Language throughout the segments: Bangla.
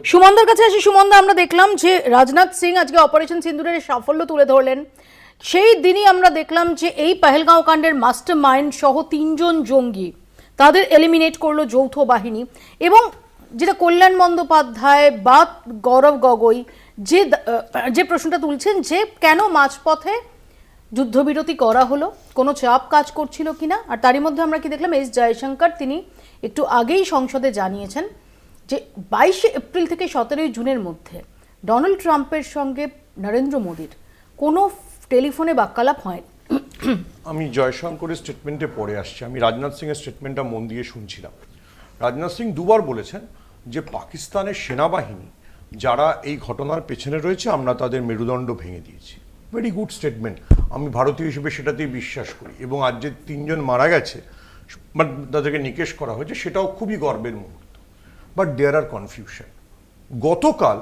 সুমনদার কাছে আসি। সুমনদা, আমরা দেখলাম যে রাজনাথ সিং আজকে অপারেশন সিন্দুরের সাফল্য তুলে ধরলেন। সেই দিনই আমরা দেখলাম যে এই পেহেলগাঁও কাণ্ডের মাস্টার মাইন্ড সহ 3জন জঙ্গি তাদের এলিমিনেট করলো যৌথ বাহিনী। এবং যেটা কল্যাণ বন্দ্যোপাধ্যায় বা গৌরব গগৈ যে প্রশ্নটা তুলছেন যে কেন মাঝপথে যুদ্ধবিরতি করা হলো, কোনো চাপ কাজ করছিল কিনা। আর তারই মধ্যে আমরা কি দেখলাম, এস জয়শঙ্কর তিনি একটু আগেই সংসদে জানিয়েছেন যে 22শে এপ্রিল থেকে 17ই জুনের মধ্যে ডোনাল্ড ট্রাম্পের সঙ্গে নরেন্দ্র মোদীর কোনো টেলিফোনে বাক্যালাপ হয়নি। আমি জয়শঙ্করের স্টেটমেন্টে পড়ে আসছি, আমি রাজনাথ সিংয়ের স্টেটমেন্টটা মন দিয়ে শুনছিলাম। রাজনাথ সিং দুবার বলেছেন যে পাকিস্তানের সেনাবাহিনী যারা এই ঘটনার পেছনে রয়েছে আমরা তাদের মেরুদণ্ড ভেঙে দিয়েছি। ভেরি গুড স্টেটমেন্ট, আমি ভারতীয় হিসেবে সেটাতেই বিশ্বাস করি। এবং আজ যে 3জন মারা গেছে বাট তাদেরকে নিকেশ করা হয়েছে সেটাও খুবই গর্বের মুহূর্ত। But there are confusion. গতকাল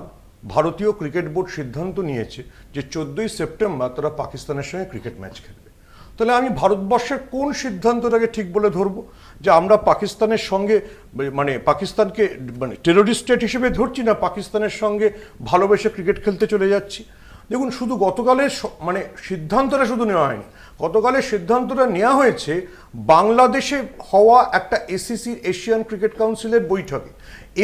ভারতীয় ক্রিকেট বোর্ড সিদ্ধান্ত নিয়েছে যে 14ই সেপ্টেম্বর তারা পাকিস্তানের সঙ্গে ক্রিকেট ম্যাচ খেলবে। তাহলে আমি ভারতবর্ষের কোন সিদ্ধান্তটাকে ঠিক বলে ধরবো? যে আমরা পাকিস্তানের সঙ্গে পাকিস্তানকে টেরোরিস্ট স্টেট হিসেবে ধরছি, না পাকিস্তানের সঙ্গে ভালোবেসে ক্রিকেট খেলতে চলে যাচ্ছি? দেখুন, শুধু গতকালের সিদ্ধান্তটা শুধু নেওয়া হয়নি, গতকালের সিদ্ধান্তটা নেওয়া হয়েছে বাংলাদেশে হওয়া একটা এসিসি এশিয়ান ক্রিকেট কাউন্সিলের বৈঠকে,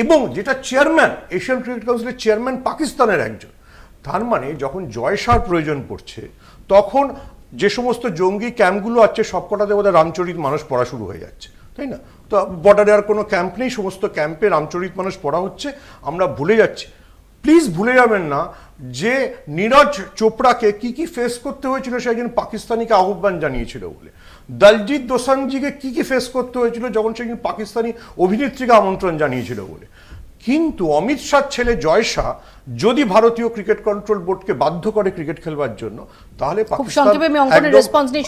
এবং যেটা চেয়ারম্যান এশিয়ান ক্রিকেট কাউন্সিলের চেয়ারম্যান পাকিস্তানের একজন। তার মানে যখন জয়সার প্রয়োজন পড়ছে তখন যে সমস্ত জঙ্গি ক্যাম্পগুলো আছে সবকটাতে বোধহয় রামচরিত মানুষ পড়া শুরু হয়ে যাচ্ছে, তাই না? তো বর্ডারে আর কোনো ক্যাম্প নেই, সমস্ত ক্যাম্পে রামচরিত মানুষ পড়া হচ্ছে, আমরা ভুলে যাচ্ছি। প্লিজ ভুলে যাবেন না যে নীরজ চোপড়াকে কি ফেস করতে হয়েছিল সে একজন পাকিস্তানিকে আহ্বান জানিয়েছিল বলে। দলজিৎ দোসাঞ্জিকে কি ফেস করতে হয়েছিল যখন সে একজন পাকিস্তানি অভিনেত্রীকে আমন্ত্রণ জানিয়েছিল বলে। কিন্তু অমিত শাহর ছেলে জয় শাহ যদি ভারতীয় ক্রিকেট কন্ট্রোল বোর্ডকে বাধ্য করে ক্রিকেট খেলবার জন্য, তাহলে খুব সংক্ষেপে আমি অঙ্কনের রেসপন্স নিয়ে